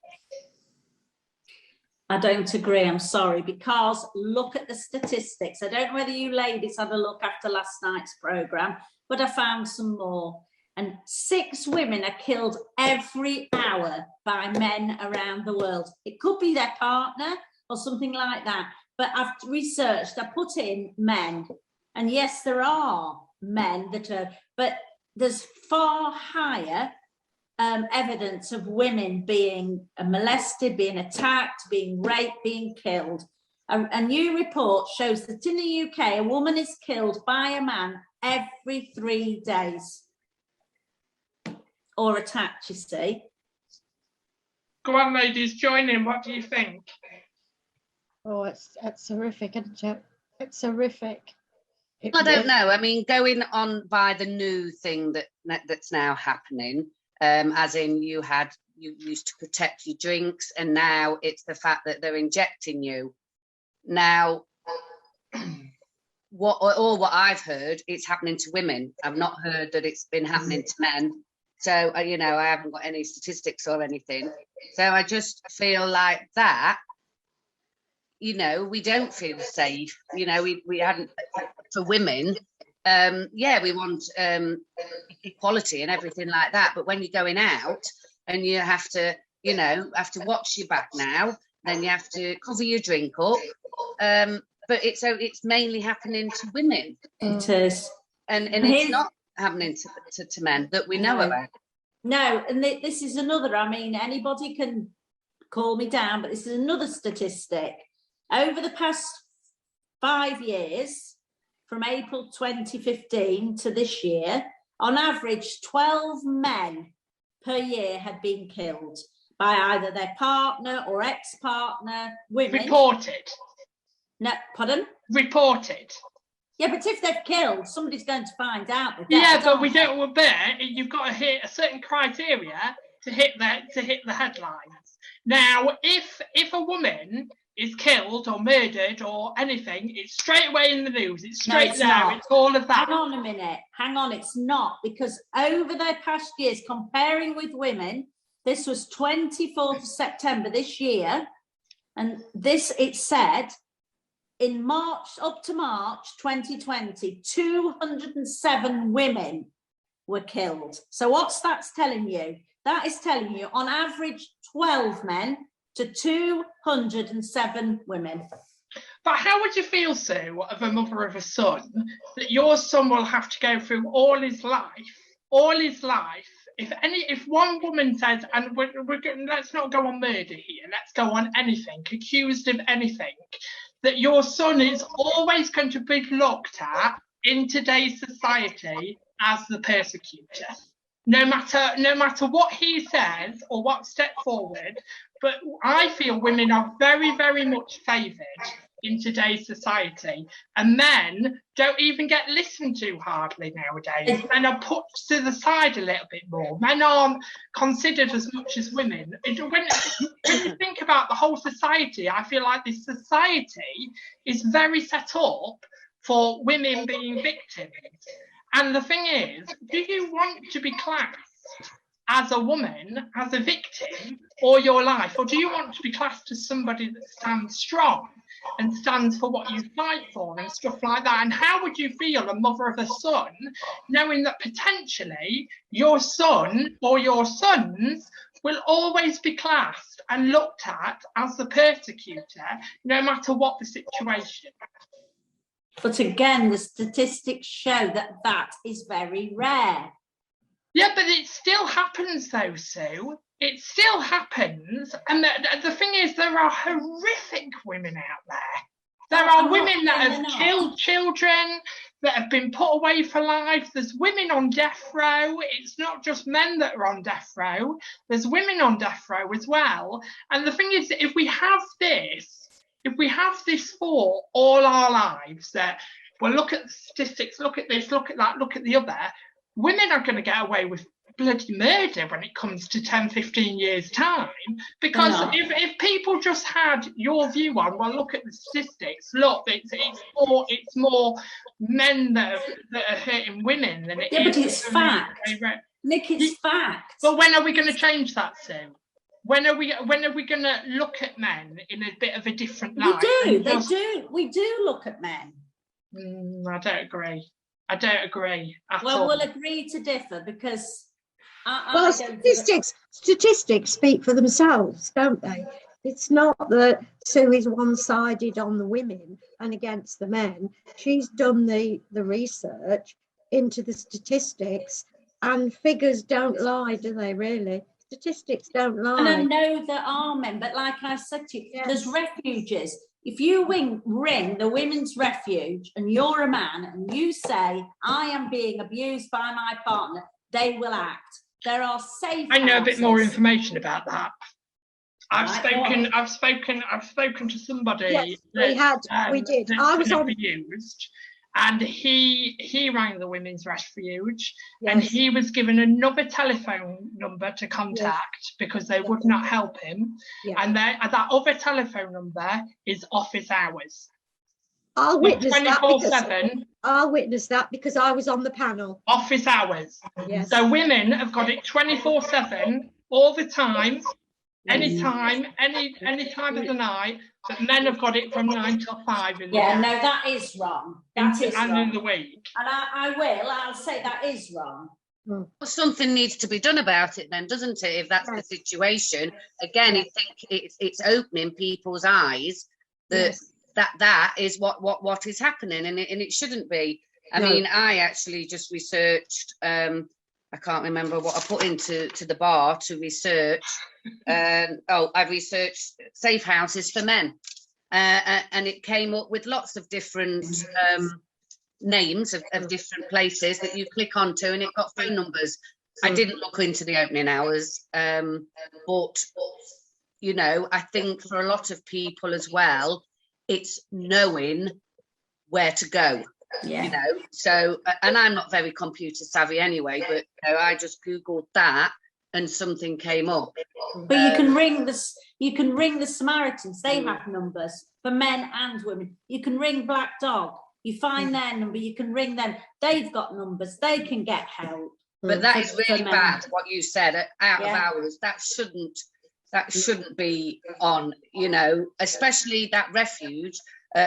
B: I don't agree, I'm sorry, because look at the statistics. I don't know whether you ladies had a look after last night's programme, but I found some more. And 6 women are killed every hour by men around the world. It could be their partner or something like that. But I've researched, I put in men. And yes, there are men that are, but there's far higher evidence of women being molested, being attacked, being raped, being killed. A new report shows that in the UK, a woman is killed by a man every 3 days. Or attacked, you see.
A: Go on, ladies, join in. What do you think?
C: Oh, it's horrific, isn't it? It's horrific.
D: I don't know. I mean, going on by the new thing that's now happening, as in you used to protect your drinks, and now it's the fact that they're injecting you. Now, what I've heard, it's happening to women. I've not heard that it's been happening to men. So, I haven't got any statistics or anything. So I just feel like that, we don't feel safe. We hadn't, for women, we want equality and everything like that. But when you're going out and you have to watch your back now, then you have to cover your drink up. But it's mainly happening to women.
B: It is.
D: And it's not happening to men that we know about.
B: No, and this is another, anybody can call me down, but this is another statistic. Over the past 5 years, from April 2015 to this year, on average, 12 men per year had been killed by either their partner or ex-partner, women.
A: Reported.
B: No, pardon?
A: Reported.
B: Yeah, but if they've killed, somebody's going to find out.
A: Yeah, but we don't. But you've got to hit a certain criteria to hit the headlines. Now, if a woman is killed or murdered or anything, it's straight away in the news. It's straight there.
B: Not.
A: It's all of that.
B: Hang on a minute. Hang on. It's not, because over the past years, comparing with women, this was 24th of September this year, and this, it said, in March, up to March 2020, 207 women were killed. So what's that's telling you? That is telling you, on average, 12 men to 207 women.
A: But how would you feel, Sue, of a mother of a son, that your son will have to go through all his life, if one woman says, and let's not go on murder here, let's go on anything, accused of anything, that your son is always going to be looked at in today's society as the persecutor, no matter what he says or what step forward. But I feel women are very, very much favoured in today's society, and men don't even get listened to hardly nowadays. Men are put to the side a little bit more. Men aren't considered as much as women. When you think about the whole society, I feel like this society is very set up for women being victims. And the thing is, do you want to be classed as a woman, as a victim, all your life? Or do you want to be classed as somebody that stands strong and stands for what you fight for and stuff like that? And how would you feel, a mother of a son, knowing that potentially your son or your sons will always be classed and looked at as the persecutor, no matter what the situation?
B: But again, the statistics show that that is very rare.
A: Yeah, but it still happens though, Sue. It still happens. And the thing is, there are horrific women out there. There are women that have killed children, that have been put away for life. There's women on death row. It's not just men that are on death row. There's women on death row as well. And the thing is, if we have this for all our lives, that, well, look at the statistics, look at this, look at that, look at the other, women are going to get away with bloody murder when it comes to 10, 15 years time. Because if people just had your view on, well, look at the statistics, look, it's more men that are hurting women than it is.
B: Yeah, but it's fact. Nick, it's fact.
A: But when are we going to change that, Sue? When are we going to look at men in a bit of a different light?
B: We do look at men.
A: I don't agree. At all.
B: We'll agree to differ, because
C: statistics speak for themselves, don't they? It's not that Sue is one-sided on the women and against the men. She's done the research into the statistics, and figures don't lie, do they, really? Statistics don't lie.
B: And I know there are men, but like I said to you, there's refuges. If you ring the women's refuge and you're a man and you say, I am being abused by my partner, they will act. There are safe
A: I know
B: houses.
A: a bit more information about that. I've spoken to somebody.
C: Yes, we did. I was
A: abused, and he rang the women's refuge, and he was given another telephone number to contact because they would not help him, and that other telephone number is office hours.
C: I'll witness
A: 24/7.
C: I'll witness that because I was on the panel.
A: Office hours.
C: Yes.
A: So women have got it 24/7, all the time, anytime, any time of the night. But men have got it from 9 till 5 in the
B: no, that is wrong. That is
A: and
B: wrong.
A: in the week.
B: And I'll say that is wrong.
D: Well, something needs to be done about it then, doesn't it? If that's the situation, again, I think it's opening people's eyes that is what is happening, and it shouldn't be. I mean, I actually just researched. I can't remember what I put into the bar to research. I researched safe houses for men, and it came up with lots of different names of different places that you click onto, and it got phone numbers. I didn't look into the opening hours, but you know, I think for a lot of people as well, it's knowing where to go. You know, so, and I'm not very computer savvy anyway, but you know, I just googled that, and something came up.
B: But you can ring the Samaritans. They have numbers for men and women. You can ring Black Dog. You find their number. You can ring them. They've got numbers. They can get help.
D: But that is really bad. What you said out of hours. That shouldn't be on. You know, especially that refuge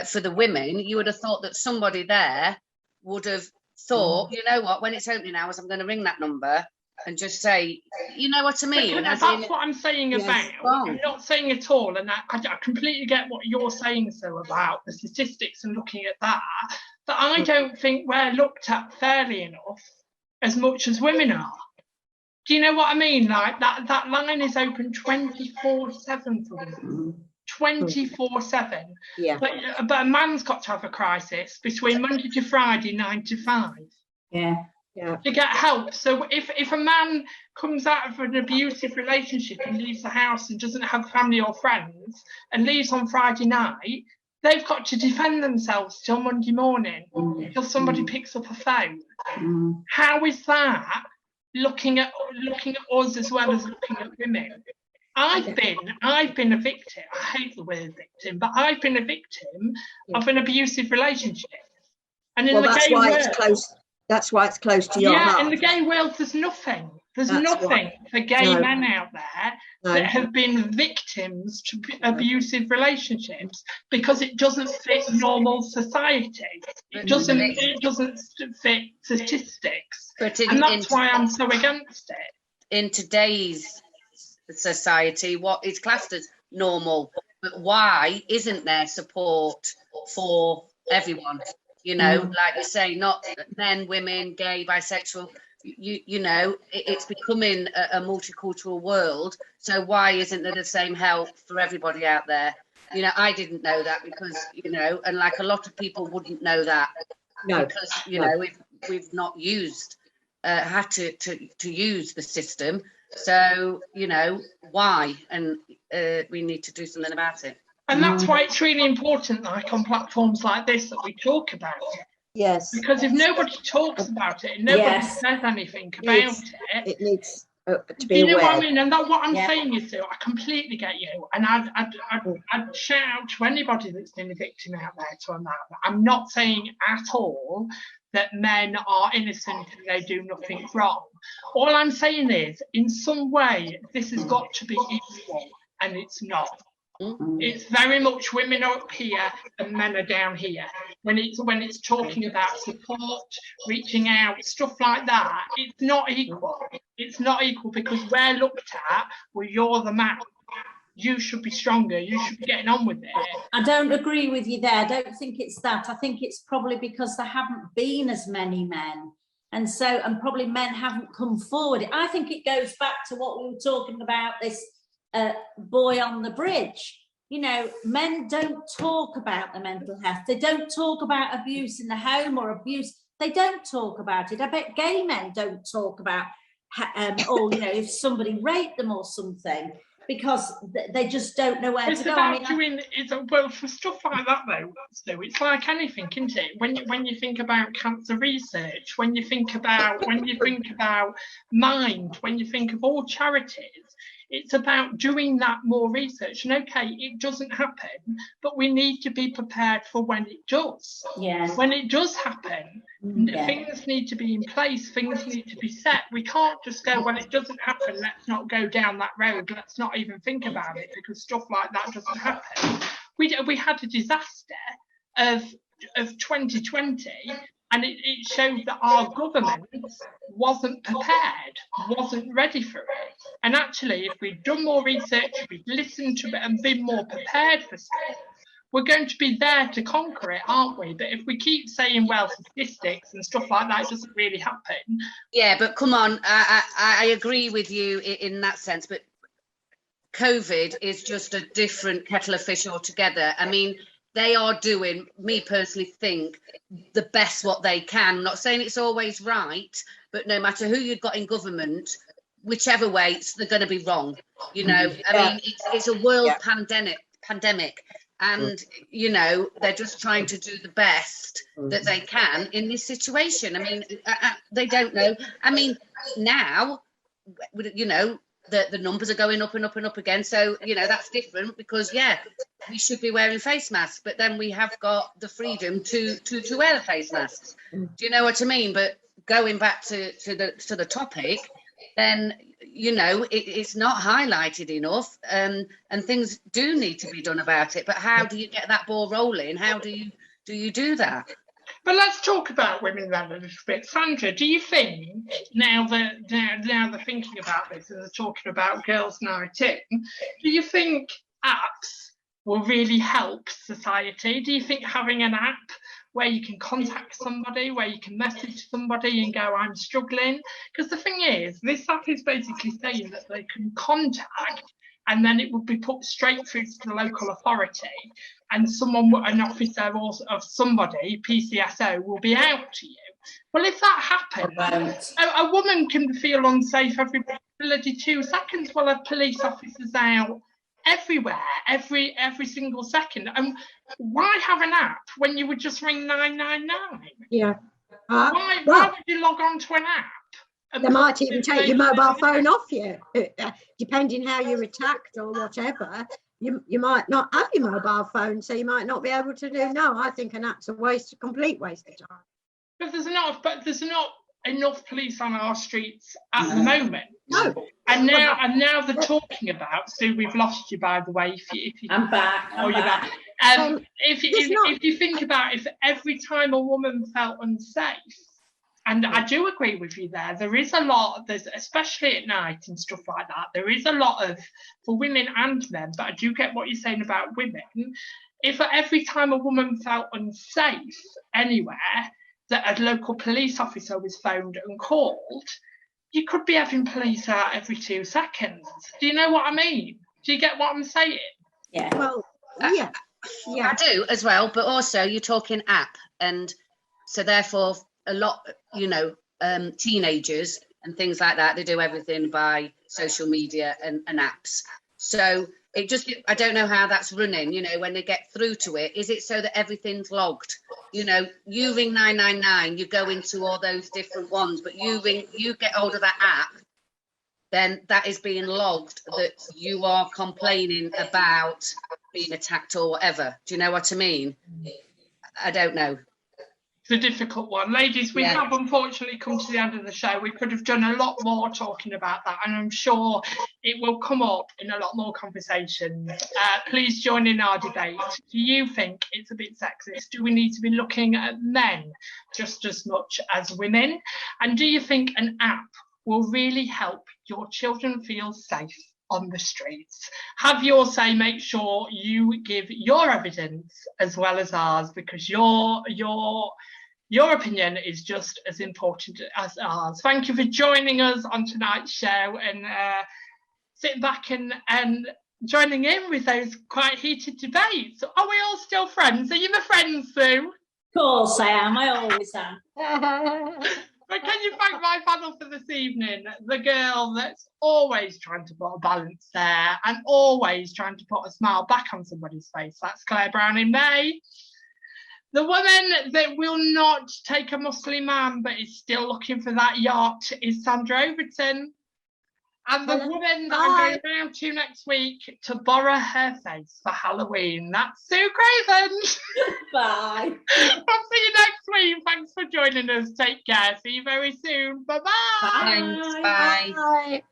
D: for the women. You would have thought that somebody there would have thought, you know what, when it's opening hours, I'm going to ring that number and just say, you know what I mean?
A: That's what I'm saying about. I'm not saying at all, and I completely get what you're saying, Sue, about the statistics and looking at that. But I don't think we're looked at fairly enough as much as women are. Do you know what I mean? Like that line is open 24/7 for women. 24/7.
C: Yeah.
A: But a man's got to have a crisis between Monday to Friday, 9 to 5.
B: Yeah.
C: Yeah.
A: To get help. So if a man comes out of an abusive relationship and leaves the house and doesn't have family or friends and leaves on Friday night, they've got to defend themselves till Monday morning till somebody picks up a phone. How is that looking at us as well as looking at women? I've been a victim. I hate the word victim, but I've been a victim of an abusive relationship. And in the gay world,
C: that's why it's close to your heart.
A: Yeah, in the gay world, there's nothing. There's nothing for gay men out there that have been victims to abusive relationships because it doesn't fit normal society. It doesn't fit statistics. And that's why I'm so against it.
D: In today's society, what is classed as normal, but why isn't there support for everyone? You know, like you say, not men, women, gay, bisexual. You know, it's becoming a multicultural world. So why isn't there the same help for everybody out there? You know, I didn't know that because, you know, and like a lot of people wouldn't know that because, you know, we've not had to use the system. So, you know, why? And we need to do something about it.
A: And that's why it's really important, like on platforms like this, that we talk about it.
C: Yes.
A: Because if nobody talks about it and nobody says anything about
C: it needs to be
A: you know
C: aware.
A: What I mean? And that what I'm saying is, I completely get you. And I'd shout out to anybody that's been a victim out there to on that. I'm not saying at all that men are innocent and they do nothing wrong. All I'm saying is, in some way, this has got to be equal, and it's not. It's very much women are up here and men are down here. When it's talking about support, reaching out, stuff like that, it's not equal. It's not equal because we're looked at, well, you're the man. You should be stronger. You should be getting on with it.
B: I don't agree with you there. I don't think it's that. I think it's probably because there haven't been as many men. And probably men haven't come forward. I think it goes back to what we were talking about, this boy on the bridge. You know, men don't talk about the mental health. They don't talk about abuse in the home or abuse. They don't talk about it. I bet gay men don't talk about, or, you know, if somebody raped them or something, because they just don't know where to go.
A: Well, for stuff like that, though, it's like anything, isn't it? When you think about cancer research, when you think about Mind, when you think of all charities, it's about doing that more research. And okay, it doesn't happen, but we need to be prepared for when it does.
B: Yeah.
A: When it does happen, things need to be in place, things need to be set. We can't just go, well, it doesn't happen, let's not go down that road, let's not even think about it, because stuff like that doesn't happen. We had a disaster of 2020, and it shows that our government wasn't prepared, wasn't ready for it. And actually, if we'd done more research, if we'd listened to it and been more prepared for stuff, we're going to be there to conquer it, aren't we? But if we keep saying, well, statistics and stuff like that doesn't really happen.
D: Yeah, but come on, I agree with you in that sense, but COVID is just a different kettle of fish altogether. I mean, they are doing, me personally think, the best what they can. I'm not saying it's always right, but no matter who you've got in government, whichever way, they're going to be wrong. You know, I mean, it's a world pandemic. And, you know, they're just trying to do the best that they can in this situation. I mean, they don't know. I mean, now you know, the numbers are going up and up and up again. So, you know, that's different because, yeah, we should be wearing face masks, but then we have got the freedom to wear the face masks. Do you know what I mean? But going back to the topic, then, you know, it's not highlighted enough, and things do need to be done about it. But how do you get that ball rolling? How do you do that?
A: But let's talk about women then a little bit. Sandra, do you think now that they're thinking about this and they're talking about girls' night in, do you think apps will really help society? Do you think having an app where you can contact somebody, where you can message somebody and go, I'm struggling? Because the thing is, this app is basically saying that they can contact and then it would be put straight through to the local authority, and an officer or of somebody, PCSO, will be out to you. Well, if that happens, a woman can feel unsafe every bloody 2 seconds while a police officer's out everywhere, every single second. And why have an app when you would just ring 999?
C: Yeah.
A: Why would you log on to an app?
C: They might even take your mobile phone off you, depending how you're attacked or whatever. You might not have your mobile phone, so you might not be able to do. No, I think an app's a complete waste of time.
A: But there's not enough police on our streets at the moment.
C: No.
A: And now they're talking about. Sue, we've lost you, by the way. If you
B: I'm back.
A: you're back. If you think about, if every time a woman felt unsafe. And I do agree with you there. There is a lot, especially at night and stuff like that, there is a lot of, for women and men, but I do get what you're saying about women. If every time a woman felt unsafe anywhere, that a local police officer was phoned and called, you could be having police out every 2 seconds. Do you know what I mean? Do you get what I'm saying?
B: Yeah.
C: Well, yeah.
D: I do as well, but also you're talking app, and so therefore a lot, you know, teenagers and things like that, they do everything by social media and apps. So it just, I don't know how that's running, you know, when they get through to it. Is it so that everything's logged? You know, you ring 999, you go into all those different ones, but you get hold of that app, then that is being logged, that you are complaining about being attacked or whatever. Do you know what I mean? I don't know.
A: It's a difficult one. Ladies, we have unfortunately come to the end of the show. We could have done a lot more talking about that, and I'm sure it will come up in a lot more conversations. Please join in our debate. Do you think it's a bit sexist? Do we need to be looking at men just as much as women? And do you think an app will really help your children feel safe on the streets? Have your say. Make sure you give your evidence as well as ours, because your opinion is just as important as ours. Thank you for joining us on tonight's show and sitting back and joining in with those quite heated debates. Are we all still friends? Are you my friend, Sue?
B: Of course I am. I always am.
A: But can you thank my panel for this evening? The girl that's always trying to put a balance there and always trying to put a smile back on somebody's face. That's Claire Browning-May. The woman that will not take a muscly man but is still looking for that yacht is Sandra Overton. And the woman that I'm going round to next week to borrow her face for Halloween, that's Sue Craven.
B: Bye.
A: I'll see you next week. Thanks for joining us. Take care. See you very soon. Bye-bye.
D: Thanks. Bye.
C: Bye.